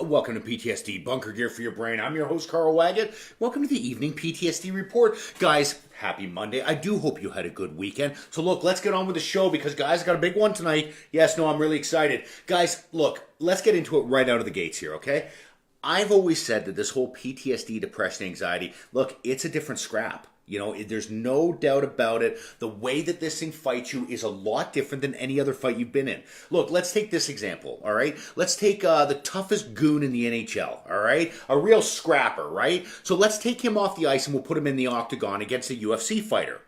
Welcome to PTSD Bunker Gear for Your Brain. I'm your host, Carl Waggett. Welcome to the evening PTSD report. Guys, happy Monday. I do hope you had a good weekend. So look, let's get on with the show because, guys, I got a big one tonight. Yes, no, I'm really excited. Guys, look, let's get into it right out of the gates here, okay? I've always said that this whole PTSD, depression, anxiety, look, it's a different scrap. You know, there's no doubt about it. The way that this thing fights you is a lot different than any other fight you've been in. Look, let's take this example, all right? Let's take the toughest goon in the NHL, all right? A real scrapper, right? So let's take him off the ice and we'll put him in the octagon against a UFC fighter.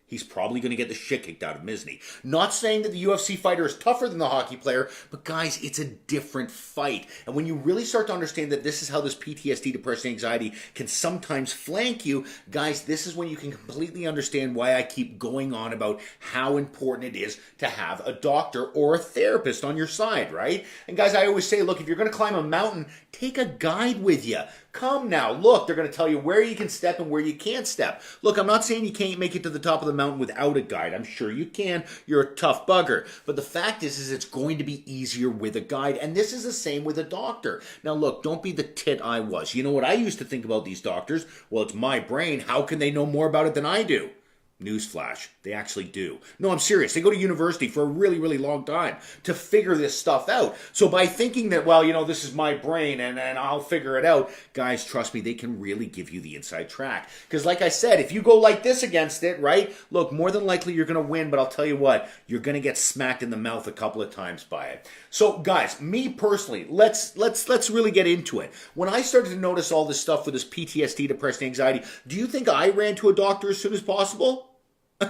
He's probably going to get the shit kicked out of him, isn't he? Not saying that the UFC fighter is tougher than the hockey player, but guys, it's a different fight. And when you really start to understand that this is how this PTSD, depression, anxiety can sometimes flank you, guys, this is when you can completely understand why I keep going on about how important it is to have a doctor or a therapist on your side, right? And guys, I always say, look, if you're going to climb a mountain, take a guide with you. Come now, look, they're going to tell you where you can step and where you can't step. Look, I'm not saying you can't make it to the top of the mountain without a guide. I'm sure you can. You're a tough bugger. But the fact is it's going to be easier with a guide. And this is the same with a doctor. Now, look, don't be the tit I was. You know what I used to think about these doctors? Well, it's my brain. How can they know more about it than I do? Newsflash, they actually do. No, I'm serious. They go to university for a really, really long time to figure this stuff out. So by thinking that, well, you know, this is my brain and I'll figure it out, guys, trust me, they can really give you the inside track. Because like I said, if you go like this against it, right, look, more than likely you're going to win, but I'll tell you what, you're going to get smacked in the mouth a couple of times by it. So guys, me personally, let's really get into it. When I started to notice all this stuff with this PTSD, depression, anxiety, do you think I ran to a doctor as soon as possible?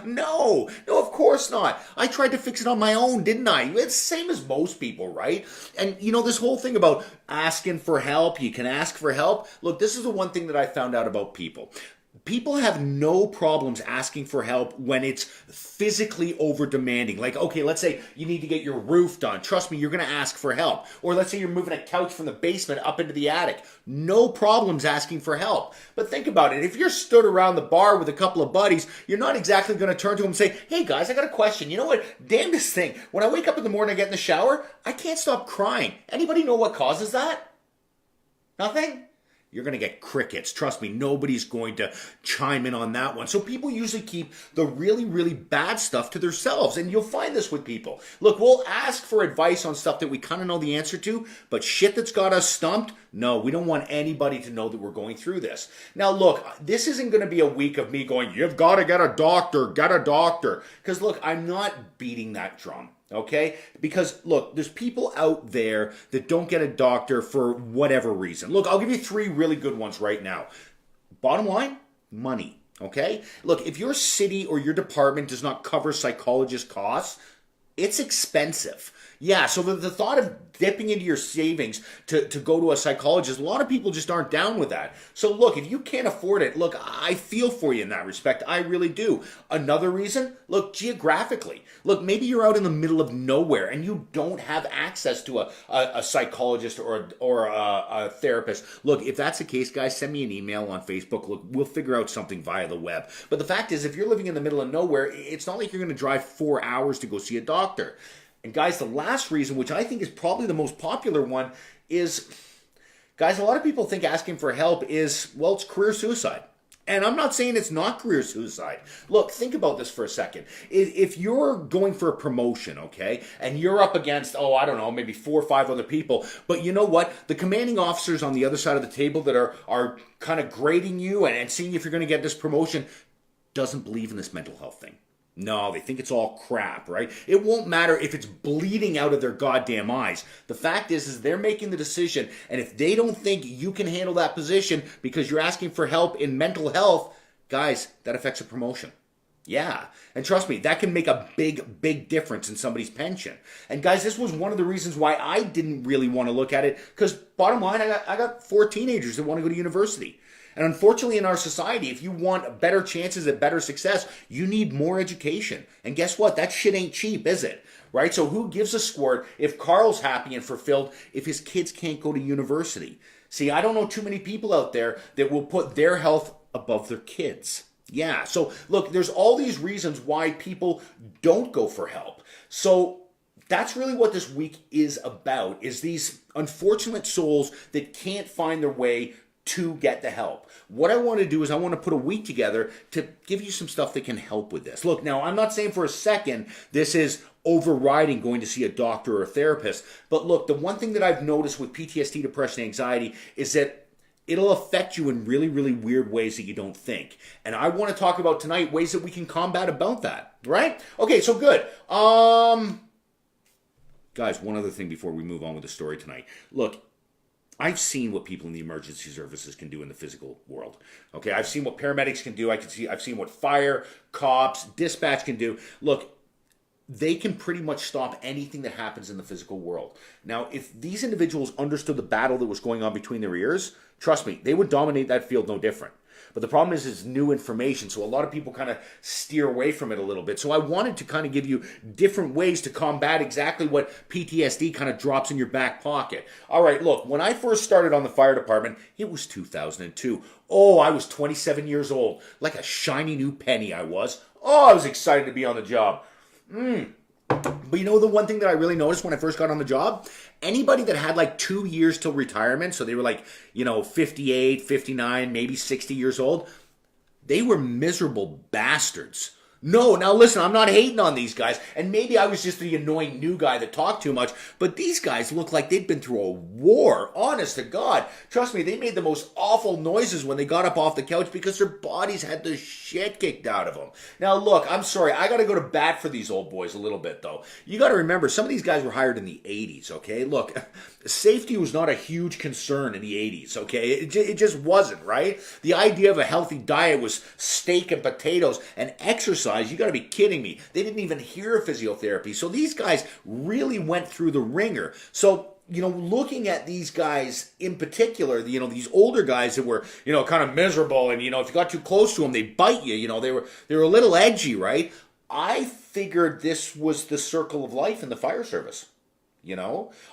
No, of course not. I tried to fix it on my own, didn't I? It's the same as most people, right? And you know, this whole thing about asking for help, you can ask for help. Look, this is the one thing that I found out about people. People have no problems asking for help when it's physically over demanding. Like, okay, let's say you need to get your roof done. Trust me, you're going to ask for help. Or let's say you're moving a couch from the basement up into the attic. No problems asking for help. But think about it. If you're stood around the bar with a couple of buddies, you're not exactly going to turn to them and say, hey guys, I got a question. You know what? Damn this thing. When I wake up in the morning and get in the shower, I can't stop crying. Anybody know what causes that? Nothing? You're going to get crickets. Trust me, nobody's going to chime in on that one. So people usually keep the really, really bad stuff to themselves. And you'll find this with people. Look, we'll ask for advice on stuff that we kind of know the answer to, but shit that's got us stumped, no, we don't want anybody to know that we're going through this. Now, look, this isn't going to be a week of me going, you've got to get a doctor, get a doctor. Because, look, I'm not beating that drum. Okay? Because, look, there's people out there that don't get a doctor for whatever reason. Look, I'll give you 3 really good ones right now. Bottom line, money. Okay? Look, if your city or your department does not cover psychologist costs, it's expensive. Yeah, so the thought of dipping into your savings to go to a psychologist, a lot of people just aren't down with that. So look, if you can't afford it, look, I feel for you in that respect. I really do. Another reason, look, geographically. Look, maybe you're out in the middle of nowhere and you don't have access to a psychologist or a therapist. Look, if that's the case, guys, send me an email on Facebook. Look, we'll figure out something via the web. But the fact is, if you're living in the middle of nowhere, it's not like you're going to drive 4 hours to go see a doctor. And guys, the last reason, which I think is probably the most popular one, is, guys, a lot of people think asking for help is, well, it's career suicide. And I'm not saying it's not career suicide. Look, think about this for a second. If you're going for a promotion, okay, and you're up against, I don't know, maybe 4 or 5 other people, but you know what? The commanding officers on the other side of the table that are kind of grading you and seeing if you're going to get this promotion doesn't believe in this mental health thing. No, they think it's all crap, right? It won't matter if it's bleeding out of their goddamn eyes. The fact is they're making the decision, and if they don't think you can handle that position because you're asking for help in mental health, guys, that affects a promotion. Yeah, and trust me, that can make a big, big difference in somebody's pension. And guys, this was one of the reasons why I didn't really want to look at it, because bottom line, I got 4 teenagers that want to go to university. And unfortunately in our society, if you want better chances at better success, you need more education. And guess what? That shit ain't cheap, is it? Right? So who gives a squirt if Carl's happy and fulfilled if his kids can't go to university? See, I don't know too many people out there that will put their health above their kids. Yeah, so look, there's all these reasons why people don't go for help. So that's really what this week is about, is these unfortunate souls that can't find their way to get the help. What I want to do is I want to put a week together to give you some stuff that can help with this. Look, now I'm not saying for a second this is overriding going to see a doctor or a therapist, but look, the one thing that I've noticed with PTSD, depression, anxiety is that it'll affect you in really, really weird ways that you don't think. And I want to talk about tonight ways that we can combat about that, right? Okay, so good. Guys, one other thing before we move on with the story tonight. Look, I've seen what people in the emergency services can do in the physical world. Okay, I've seen what paramedics can do. I've seen what fire, cops, dispatch can do. Look, they can pretty much stop anything that happens in the physical world. Now, if these individuals understood the battle that was going on between their ears, trust me, they would dominate that field no different. But the problem is it's new information, so a lot of people kind of steer away from it a little bit. So I wanted to kind of give you different ways to combat exactly what PTSD kind of drops in your back pocket. All right, look, when I first started on the fire department, it was 2002. Oh, I was 27 years old. Like a shiny new penny I was. Oh, I was excited to be on the job. But you know the one thing that I really noticed when I first got on the job? Anybody that had like 2 years till retirement, so they were like, 58, 59, maybe 60 years old, they were miserable bastards. No, now listen, I'm not hating on these guys, and maybe I was just the annoying new guy that talked too much, but these guys look like they'd been through a war, honest to God. Trust me, they made the most awful noises when they got up off the couch because their bodies had the shit kicked out of them. Now look, I'm sorry, I gotta go to bat for these old boys a little bit though. You gotta remember, some of these guys were hired in the 80s, okay? Look, safety was not a huge concern in the 80s, okay? It just wasn't, right? The idea of a healthy diet was steak and potatoes and exercise. You got to be kidding me. They didn't even hear of physiotherapy. So these guys really went through the ringer. So, looking at these guys in particular, these older guys that were, kind of miserable and, if you got too close to them, they'd bite you. They were a little edgy, right? I figured this was the circle of life in the fire service.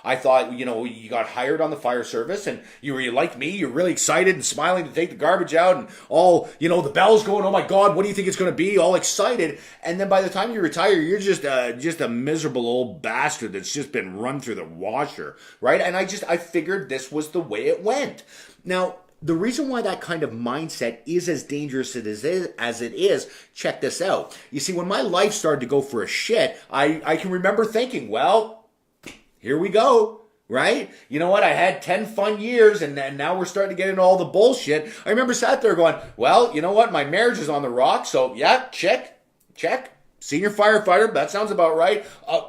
I thought, you got hired on the fire service and you were like me, you're really excited and smiling to take the garbage out and all, the bell's going, oh my God, what do you think it's going to be? All excited. And then by the time you retire, you're just a miserable old bastard that's just been run through the washer, right? And I figured this was the way it went. Now, the reason why that kind of mindset is as dangerous as it is, check this out. You see, when my life started to go for a shit, I can remember thinking, well, here we go, right? You know what? I had 10 fun years and now we're starting to get into all the bullshit. I remember sat there going, well, you know what? My marriage is on the rocks. So yeah, check. Senior firefighter, that sounds about right.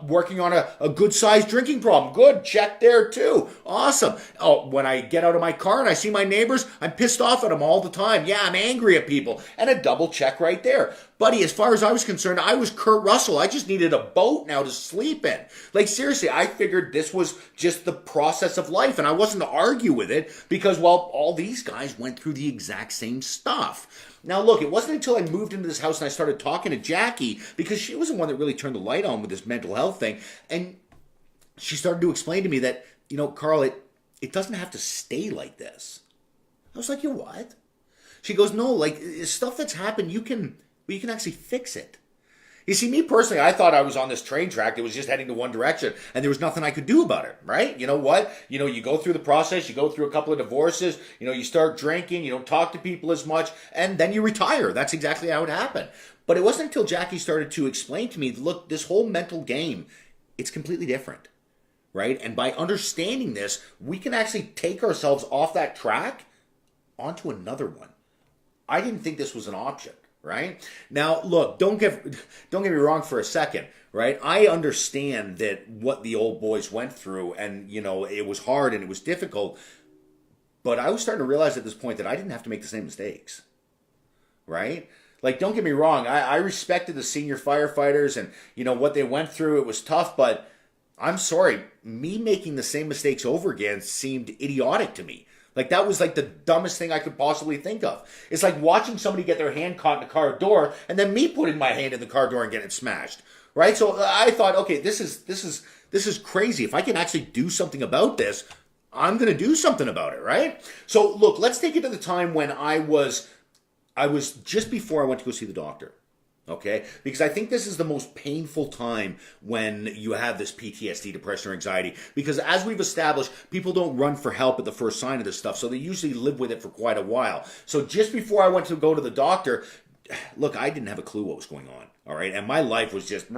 Working on a good-sized drinking problem. Good, check there too. Awesome. Oh, when I get out of my car and I see my neighbors, I'm pissed off at them all the time. Yeah, I'm angry at people. And a double check right there. Buddy, as far as I was concerned, I was Kurt Russell. I just needed a boat now to sleep in. Like, seriously, I figured this was just the process of life, and I wasn't to argue with it because, well, all these guys went through the exact same stuff. Now, look, it wasn't until I moved into this house and I started talking to Jackie, because she was the one that really turned the light on with this mental health thing, and she started to explain to me that, Carl, it doesn't have to stay like this. I was like, you what? She goes, no, like, stuff that's happened, you can actually fix it. You see, me personally, I thought I was on this train track that was just heading to one direction, and there was nothing I could do about it, right? You know what? You go through the process, you go through a couple of divorces, you start drinking, you don't talk to people as much, and then you retire. That's exactly how it happened. But it wasn't until Jackie started to explain to me, look, this whole mental game, it's completely different, right? And by understanding this, we can actually take ourselves off that track onto another one. I didn't think this was an option. Right? Now, look, don't get me wrong for a second, right? I understand that what the old boys went through, and, it was hard and it was difficult, but I was starting to realize at this point that I didn't have to make the same mistakes, right? Like, don't get me wrong, I respected the senior firefighters and, what they went through. It was tough, but I'm sorry, me making the same mistakes over again seemed idiotic to me. Like, that was like the dumbest thing I could possibly think of. It's like watching somebody get their hand caught in the car door and then me putting my hand in the car door and getting it smashed. Right? So I thought, okay, this is crazy. If I can actually do something about this, I'm going to do something about it, right? So look, let's take it to the time when I was just before I went to go see the doctor. Okay? Because I think this is the most painful time when you have this PTSD, depression, or anxiety. Because as we've established, people don't run for help at the first sign of this stuff. So they usually live with it for quite a while. So just before I went to go to the doctor, look, I didn't have a clue what was going on. All right. And my life was just, you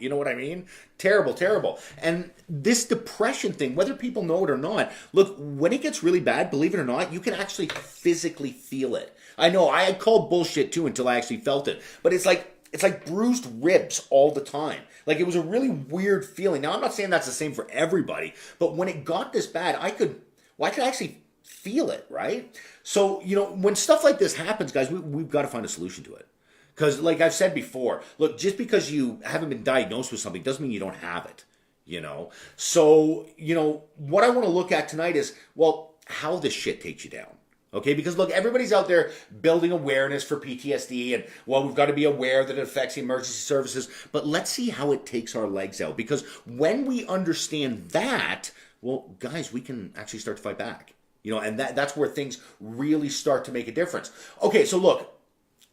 know what I mean? Terrible, terrible. And this depression thing, whether people know it or not, look, when it gets really bad, believe it or not, you can actually physically feel it. I know I had called bullshit too until I actually felt it. But it's like bruised ribs all the time. Like it was a really weird feeling. Now I'm not saying that's the same for everybody, but when it got this bad, I could actually feel it, right? So, when stuff like this happens, guys, we've got to find a solution to it. Because like I've said before, look, just because you haven't been diagnosed with something doesn't mean you don't have it, So, what I want to look at tonight is, well, how this shit takes you down. Okay, because look, everybody's out there building awareness for PTSD, and well, we've got to be aware that it affects the emergency services, but let's see how it takes our legs out. Because when we understand that, well, guys, we can actually start to fight back. And that's where things really start to make a difference. Okay, so look,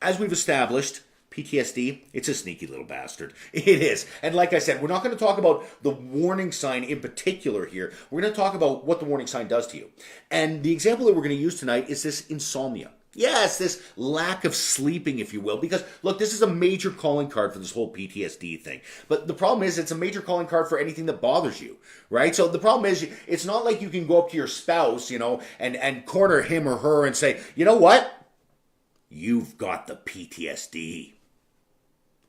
as we've established, PTSD, it's a sneaky little bastard. It is. And like I said, we're not going to talk about the warning sign in particular here. We're going to talk about what the warning sign does to you. And the example that we're going to use tonight is this insomnia. Yes, this lack of sleeping, if you will, because look, this is a major calling card for this whole PTSD thing. But the problem is it's a major calling card for anything that bothers you, right? So the problem is it's not like you can go up to your spouse, and corner him or her and say, you know what? You've got the PTSD.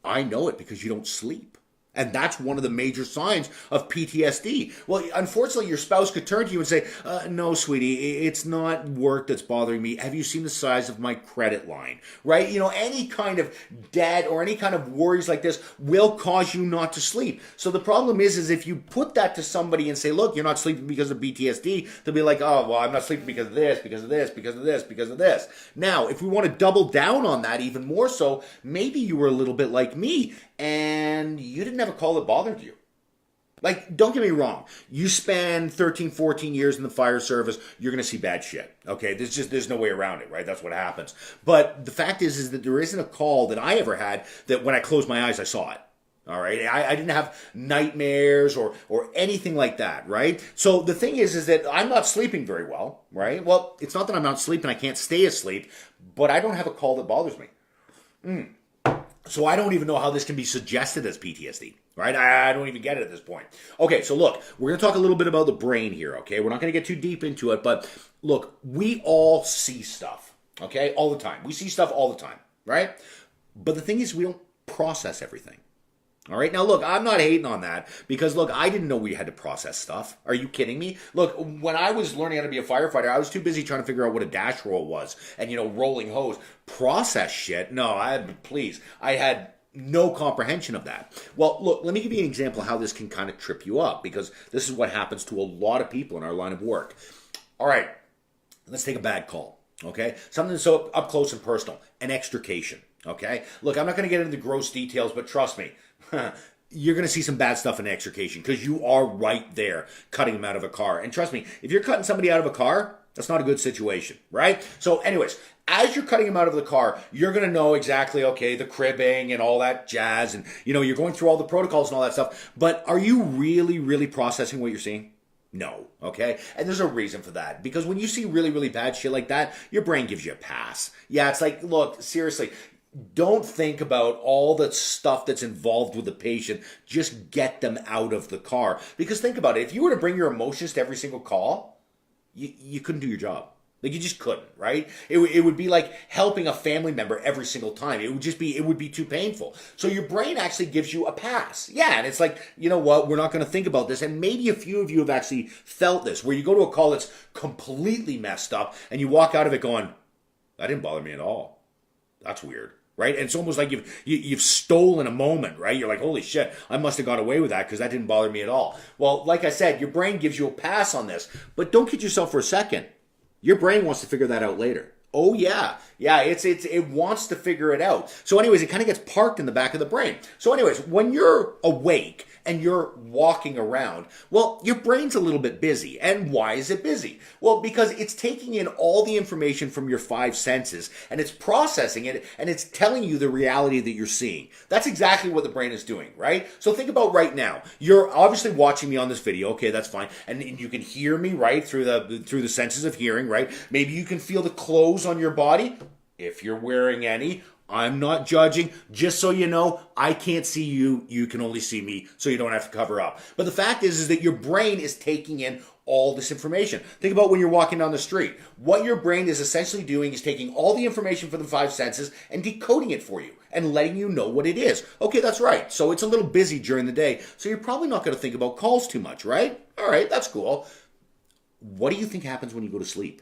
I know it because you don't sleep. And that's one of the major signs of PTSD. Well, unfortunately, your spouse could turn to you and say, no, sweetie, it's not work that's bothering me. Have you seen the size of my credit line? Right? Any kind of debt or any kind of worries like this will cause you not to sleep. So the problem is if you put that to somebody and say, look, you're not sleeping because of PTSD, they'll be like, oh, well, I'm not sleeping because of this, because of this, because of this, because of this. Now, if we want to double down on that even more so, maybe you were a little bit like me and you didn't have a call that bothered you. Like, don't get me wrong. You spend 13, 14 years in the fire service, you're going to see bad shit. Okay, there's no way around it, right? That's what happens. But the fact is that there isn't a call that I ever had that when I closed my eyes, I saw it. All right, I didn't have nightmares or anything like that, right? So the thing is that I'm not sleeping very well, right? Well, it's not that I'm not sleeping, I can't stay asleep, but I don't have a call that bothers me. So I don't even know how this can be suggested as PTSD, right? I don't even get it at this point. Okay, so look, we're going to talk a little bit about the brain here, okay? We're not going to get too deep into it, but look, we all see stuff, okay? All the time. We see stuff all the time, right? But the thing is, we don't process everything. All right. Now, look, I'm not hating on that because, look, I didn't know we had to process stuff. Are you kidding me? Look, when I was learning how to be a firefighter, I was too busy trying to figure out what a dash roll was and, rolling hose. Process shit. No, I had no comprehension of that. Well, look, let me give you an example of how this can kind of trip you up because this is what happens to a lot of people in our line of work. All right. Let's take a bad call. Okay. Something so up close and personal. An extrication. Okay. Look, I'm not going to get into the gross details, but trust me. You're going to see some bad stuff in extrication because you are right there cutting them out of a car. And trust me, if you're cutting somebody out of a car, that's not a good situation, right? So anyways, as you're cutting them out of the car, you're going to know exactly, okay, the cribbing and all that jazz. And, you're going through all the protocols and all that stuff. But are you really, really processing what you're seeing? No, okay? And there's a reason for that. Because when you see really, really bad shit like that, your brain gives you a pass. Yeah, it's like, look, seriously, don't think about all the stuff that's involved with the patient. Just get them out of the car. Because think about it. If you were to bring your emotions to every single call, you couldn't do your job. Like, you just couldn't, right? It would be like helping a family member every single time. It would be too painful. So your brain actually gives you a pass. Yeah, and it's like, you know what? We're not going to think about this. And maybe a few of you have actually felt this, where you go to a call that's completely messed up, and you walk out of it going, that didn't bother me at all. That's weird. Right? And it's almost like you've stolen a moment, right? You're like, holy shit, I must have got away with that because that didn't bother me at all. Well, like I said, your brain gives you a pass on this. But don't kid yourself for a second. Your brain wants to figure that out later. Oh, yeah. Yeah, it wants to figure it out. So anyways, it kind of gets parked in the back of the brain. So anyways, when you're awake and you're walking around, well, your brain's a little bit busy. And why is it busy? Well, because it's taking in all the information from your five senses and it's processing it and it's telling you the reality that you're seeing. That's exactly what the brain is doing, right? So think about right now. You're obviously watching me on this video. Okay, that's fine. And you can hear me, right, through the senses of hearing, right? Maybe you can feel the clothes on your body if you're wearing any. I'm not judging. Just so you know, I can't see you. You can only see me, so you don't have to cover up. But the fact is that your brain is taking in all this information. Think about when you're walking down the street. What your brain is essentially doing is taking all the information from the five senses and decoding it for you and letting you know what it is. Okay, that's right. So it's a little busy during the day, so you're probably not going to think about calls too much, right? All right, that's cool. What do you think happens when you go to sleep?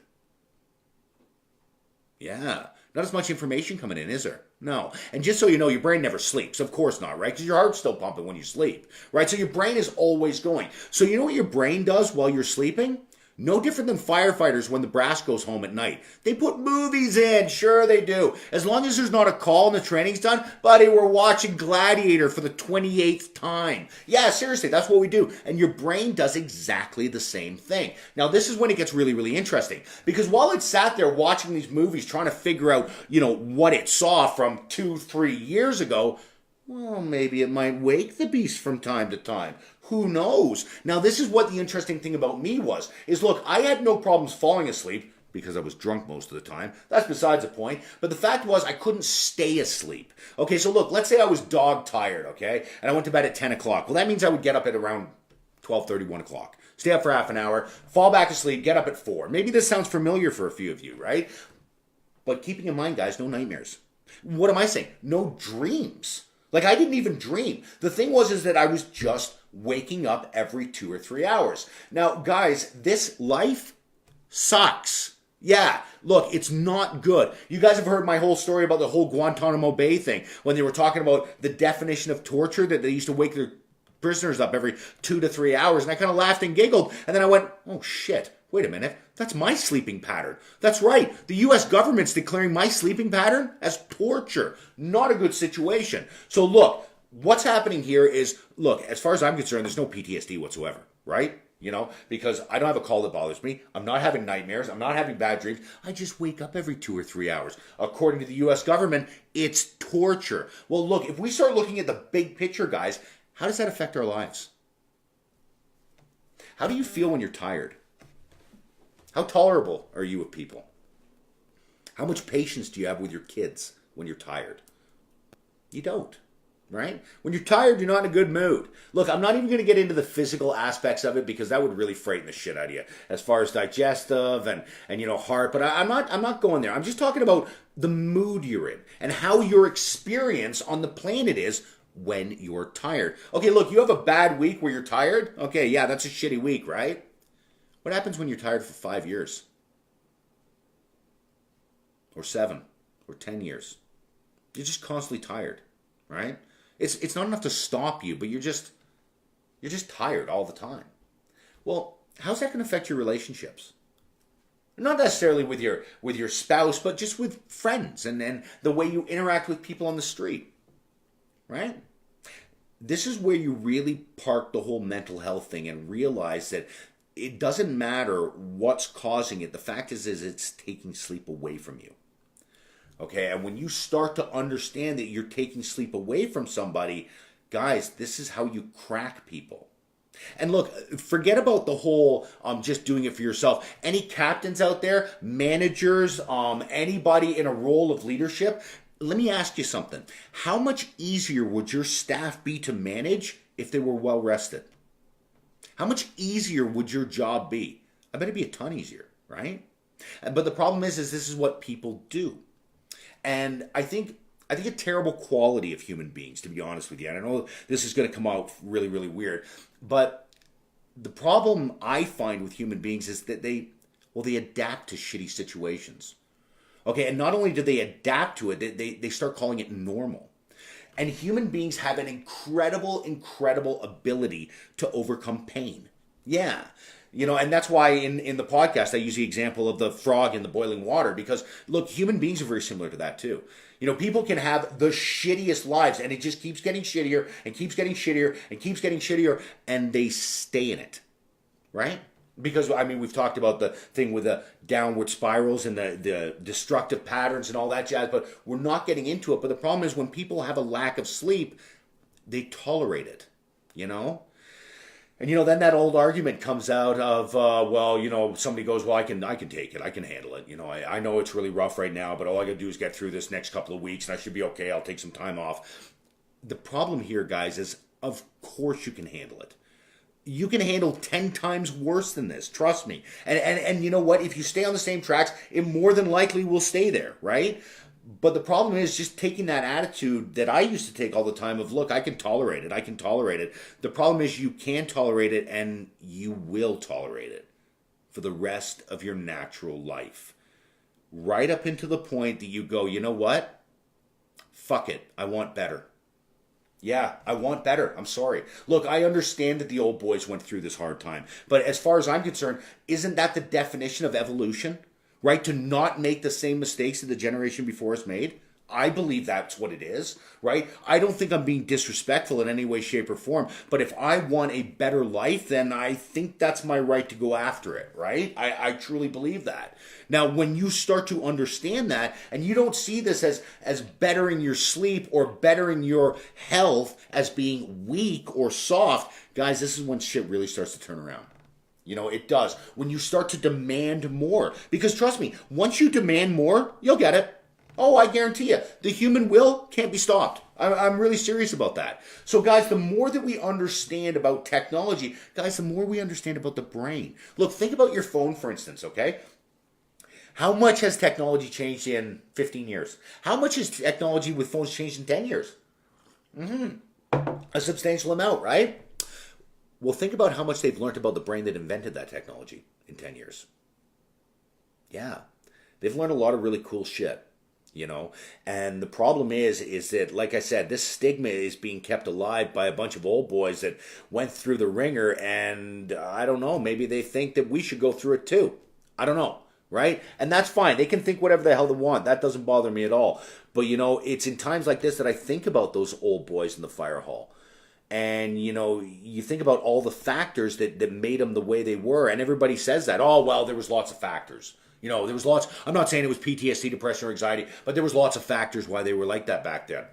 Yeah. Not as much information coming in, is there? No. And just so you know, your brain never sleeps. Of course not, right? Because your heart's still pumping when you sleep, right? So your brain is always going. So you know what your brain does while you're sleeping? No different than firefighters when the brass goes home at night. They put movies in. Sure they do. As long as there's not a call and the training's done, buddy, we're watching Gladiator for the 28th time. Yeah, seriously, that's what we do. And your brain does exactly the same thing. Now, this is when it gets really, really interesting. Because while it sat there watching these movies, trying to figure out, what it saw from 2-3 years ago, well, maybe it might wake the beast from time to time. Who knows? Now, this is what the interesting thing about me is look, I had no problems falling asleep because I was drunk most of the time. That's besides the point. But the fact was I couldn't stay asleep. Okay, so look, let's say I was dog tired, okay? And I went to bed at 10 o'clock. Well, that means I would get up at around 12:30, 1 o'clock. Stay up for half an hour, fall back asleep, get up at 4. Maybe this sounds familiar for a few of you, right? But keeping in mind, guys, no nightmares. What am I saying? No dreams. Like, I didn't even dream. The thing is that I was just waking up every 2 or 3 hours. Now, guys, this life sucks. Yeah, look, it's not good. You guys have heard my whole story about the whole Guantanamo Bay thing when they were talking about the definition of torture, that they used to wake their prisoners up every 2 to 3 hours. And I kind of laughed and giggled. And then I went, oh, shit. Wait a minute, that's my sleeping pattern. That's right, the U.S. government's declaring my sleeping pattern as torture. Not a good situation. So look, what's happening here is, look, as far as I'm concerned, there's no PTSD whatsoever, right? Because I don't have a call that bothers me. I'm not having nightmares. I'm not having bad dreams. I just wake up every 2 or 3 hours. According to the U.S. government, it's torture. Well, look, if we start looking at the big picture, guys, how does that affect our lives? How do you feel when you're tired? How tolerable are you with people? How much patience do you have with your kids when you're tired? You don't, right? When you're tired, you're not in a good mood. Look, I'm not even going to get into the physical aspects of it because that would really frighten the shit out of you as far as digestive and heart. But I'm not going there. I'm just talking about the mood you're in and how your experience on the planet is when you're tired. Okay, look, you have a bad week where you're tired. Okay, yeah, that's a shitty week, right? What happens when you're tired for 5 years? Or 7? Or 10 years? You're just constantly tired, right? It's not enough to stop you, but you're just tired all the time. Well, how's that going to affect your relationships? Not necessarily with your spouse, but just with friends and the way you interact with people on the street, right? This is where you really park the whole mental health thing and realize that it doesn't matter what's causing it. The fact is it's taking sleep away from you. Okay, and when you start to understand that you're taking sleep away from somebody, guys, this is how you crack people. And look, forget about the whole just doing it for yourself. Any captains out there, managers, anybody in a role of leadership, let me ask you something. How much easier would your staff be to manage if they were well rested? How much easier would your job be? I bet it'd be a ton easier, right? But the problem is this is what people do. And I think a terrible quality of human beings, to be honest with you. And I know this is going to come out really, really weird. But the problem I find with human beings is that they adapt to shitty situations. Okay, and not only do they adapt to it, they start calling it normal. And human beings have an incredible, incredible ability to overcome pain. Yeah. And that's why in the podcast I use the example of the frog in the boiling water, because look, human beings are very similar to that too. People can have the shittiest lives and it just keeps getting shittier and keeps getting shittier and keeps getting shittier, and they stay in it, right? Because, we've talked about the thing with the downward spirals and the destructive patterns and all that jazz, but we're not getting into it. But the problem is when people have a lack of sleep, they tolerate it, And, then that old argument comes out of, somebody goes, well, I can take it. I can handle it. I know it's really rough right now, but all I got to do is get through this next couple of weeks and I should be okay. I'll take some time off. The problem here, guys, is of course you can handle it. You can handle 10 times worse than this. Trust me. And you know what? If you stay on the same tracks, it more than likely will stay there, right? But the problem is just taking that attitude that I used to take all the time of, look, I can tolerate it. I can tolerate it. The problem is you can tolerate it and you will tolerate it for the rest of your natural life. Right up into the point that you go, you know what? Fuck it. I want better. Yeah, I want better. I'm sorry. Look, I understand that the old boys went through this hard time. But as far as I'm concerned, isn't that the definition of evolution? Right? To not make the same mistakes that the generation before us made? I believe that's what it is, right? I don't think I'm being disrespectful in any way, shape, or form. But if I want a better life, then I think that's my right to go after it, right? I truly believe that. Now, when you start to understand that, and you don't see this as bettering your sleep or bettering your health as being weak or soft, guys, this is when shit really starts to turn around. It does. When you start to demand more. Because trust me, once you demand more, you'll get it. Oh, I guarantee you. The human will can't be stopped. I'm really serious about that. So, guys, the more that we understand about technology, guys, the more we understand about the brain. Look, think about your phone, for instance, okay? How much has technology changed in 15 years? How much has technology with phones changed in 10 years? A substantial amount, right? Well, think about how much they've learned about the brain that invented that technology in 10 years. Yeah, they've learned a lot of really cool shit, And the problem is that, like I said, this stigma is being kept alive by a bunch of old boys that went through the ringer, and I don't know, maybe they think that we should go through it too. I don't know, right? And that's fine. They can think whatever the hell they want. That doesn't bother me at all. But, it's in times like this that I think about those old boys in the fire hall. And, you think about all the factors that made them the way they were. And everybody says that. Oh, well, there was lots of factors. There was lots. I'm not saying it was PTSD, depression, or anxiety, but there was lots of factors why they were like that back then.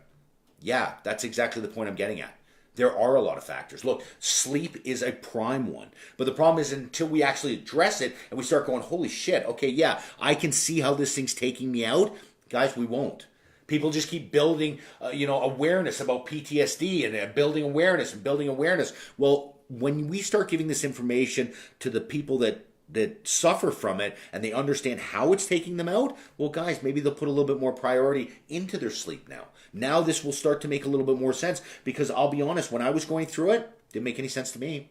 Yeah, that's exactly the point I'm getting at. There are a lot of factors. Look, sleep is a prime one. But the problem is until we actually address it and we start going, holy shit, okay, yeah, I can see how this thing's taking me out. Guys, we won't. People just keep building, awareness about PTSD and building awareness and building awareness. Well, when we start giving this information to the people that suffer from it and they understand how it's taking them out, well, guys, maybe they'll put a little bit more priority into their sleep now. Now this will start to make a little bit more sense, because I'll be honest, when I was going through it, it didn't make any sense to me.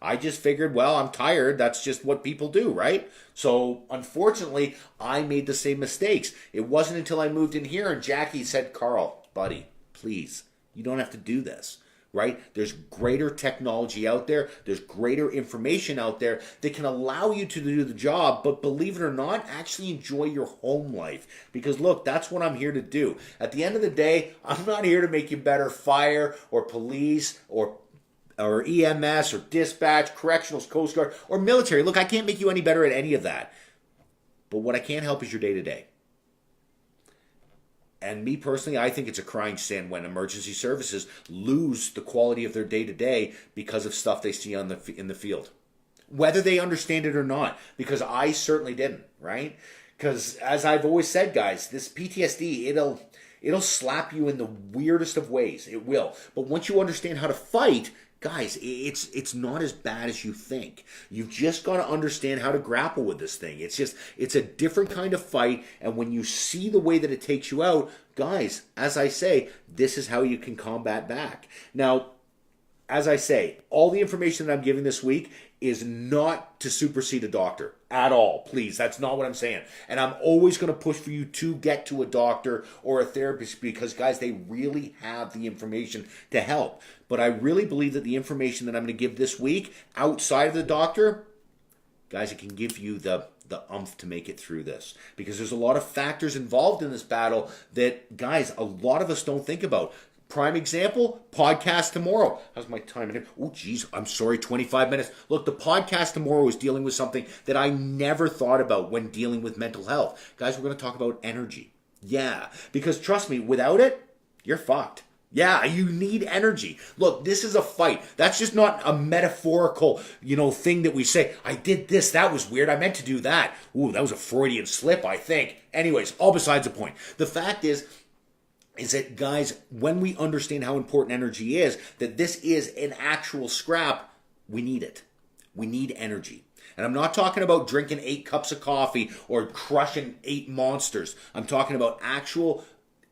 I just figured, well, I'm tired. That's just what people do, right? So, unfortunately, I made the same mistakes. It wasn't until I moved in here and Jackie said, Carl, buddy, please, you don't have to do this, right? There's greater technology out there. There's greater information out there that can allow you to do the job, but believe it or not, actually enjoy your home life. Because, look, that's what I'm here to do. At the end of the day, I'm not here to make you better fire or police or EMS or dispatch, correctionals, Coast Guard, or military. Look, I can't make you any better at any of that. But what I can help is your day-to-day. And me personally, I think it's a crying sin when emergency services lose the quality of their day-to-day because of stuff they see in the field. Whether they understand it or not, because I certainly didn't, right? Because as I've always said, guys, this PTSD, it'll slap you in the weirdest of ways. It will. But once you understand how to fight, guys, it's not as bad as you think. You've just got to understand how to grapple with this thing. It's a different kind of fight, and when you see the way that it takes you out, guys, as I say, this is how you can combat back. Now, as I say, all the information that I'm giving this week is not to supersede a doctor at all. Please, that's not what I'm saying. And I'm always going to push for you to get to a doctor or a therapist because, guys, they really have the information to help. But I really believe that the information that I'm going to give this week outside of the doctor, guys, it can give you the umph to make it through this, because there's a lot of factors involved in this battle that, guys, a lot of us don't think about. Prime example, podcast tomorrow. How's my time? Oh, geez, I'm sorry, 25 minutes. Look, the podcast tomorrow is dealing with something that I never thought about when dealing with mental health. Guys, we're going to talk about energy. Yeah, because trust me, without it, you're fucked. Yeah, you need energy. Look, this is a fight. That's just not a metaphorical, thing that we say, I did this, that was weird, I meant to do that. Ooh, that was a Freudian slip, I think. Anyways, all besides the point. The fact is that, guys, when we understand how important energy is, that this is an actual scrap, we need it. We need energy. And I'm not talking about drinking 8 cups of coffee or crushing 8 monsters. I'm talking about actual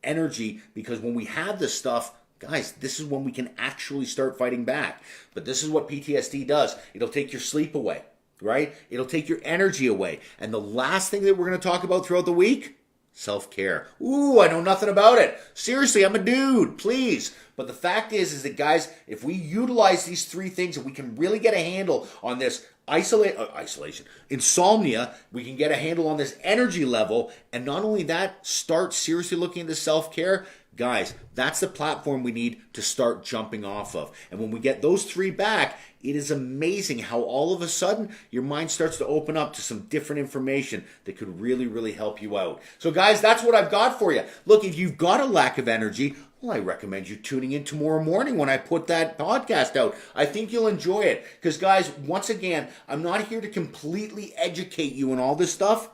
energy, because when we have this stuff, guys, this is when we can actually start fighting back. But this is what PTSD does. It'll take your sleep away, right? It'll take your energy away. And the last thing that we're going to talk about throughout the week, self-care. Ooh, I know nothing about it. Seriously, I'm a dude, please. But the fact is that, guys, if we utilize these 3 things and we can really get a handle on this isolation, insomnia, we can get a handle on this energy level, and not only that, start seriously looking into self-care. Guys, that's the platform we need to start jumping off of. And when we get those 3 back, it is amazing how all of a sudden your mind starts to open up to some different information that could really, really help you out. So guys, that's what I've got for you. Look, if you've got a lack of energy, well, I recommend you tuning in tomorrow morning when I put that podcast out. I think you'll enjoy it. Because guys, once again, I'm not here to completely educate you on all this stuff.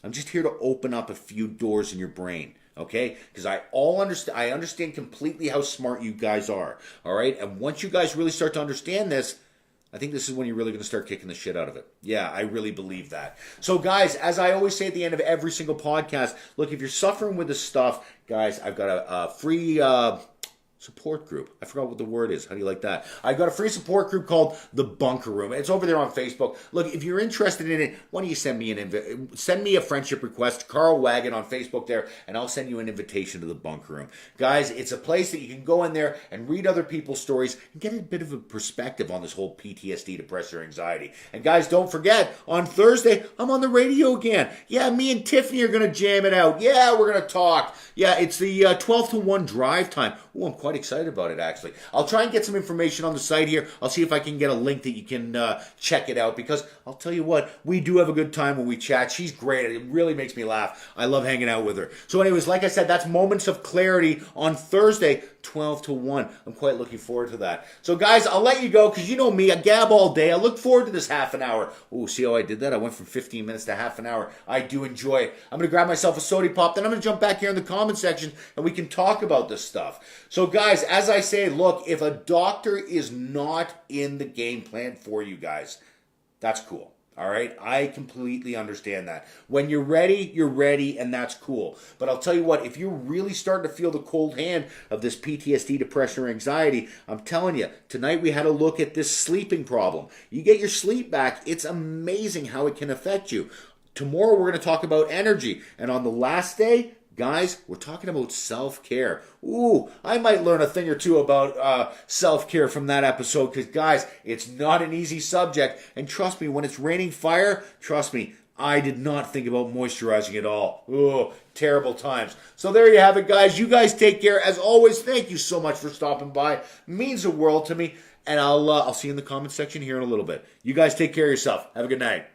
I'm just here to open up a few doors in your brain. Okay? Because I understand completely how smart you guys are. All right? And once you guys really start to understand this, I think this is when you're really going to start kicking the shit out of it. Yeah, I really believe that. So guys, as I always say at the end of every single podcast, look, if you're suffering with this stuff, guys, I've got a free support group. I forgot what the word is. How do you like that? I've got a free support group called The Bunker Room. It's over there on Facebook. Look, if you're interested in it, why don't you send me a friendship request, Carl Wagon on Facebook there, and I'll send you an invitation to The Bunker Room. Guys, it's a place that you can go in there and read other people's stories and get a bit of a perspective on this whole PTSD, depression, or anxiety. And guys, don't forget, on Thursday, I'm on the radio again. Yeah, me and Tiffany are going to jam it out. Yeah, we're going to talk. Yeah, it's the 12 to 1 drive time. Oh, I'm quite excited about it, actually. I'll try and get some information on the site here. I'll see if I can get a link that you can check it out, because I'll tell you what, we do have a good time when we chat. She's great. It really makes me laugh. I love hanging out with her. So anyways, like I said, that's Moments of Clarity on Thursday, 12 to 1. I'm quite looking forward to that. So guys, I'll let you go, because you know me, I gab all day. I look forward to this half an hour. Oh, see how I did that? I went from 15 minutes to half an hour. I do enjoy it. I'm going to grab myself a soda pop, then I'm going to jump back here in the comment section and we can talk about this stuff. So guys, as I say, look, if a doctor is not in the game plan for you guys, that's cool. All right? I completely understand that. When you're ready, and that's cool. But I'll tell you what, if you're really starting to feel the cold hand of this PTSD, depression, or anxiety, I'm telling you, tonight we had a look at this sleeping problem. You get your sleep back, it's amazing how it can affect you. Tomorrow we're going to talk about energy. And on the last day, guys, we're talking about self-care. Ooh, I might learn a thing or two about self-care from that episode, because, guys, it's not an easy subject. And trust me, when it's raining fire, trust me, I did not think about moisturizing at all. Ooh, terrible times. So there you have it, guys. You guys take care. As always, thank you so much for stopping by. It means the world to me. And I'll see you in the comment section here in a little bit. You guys take care of yourself. Have a good night.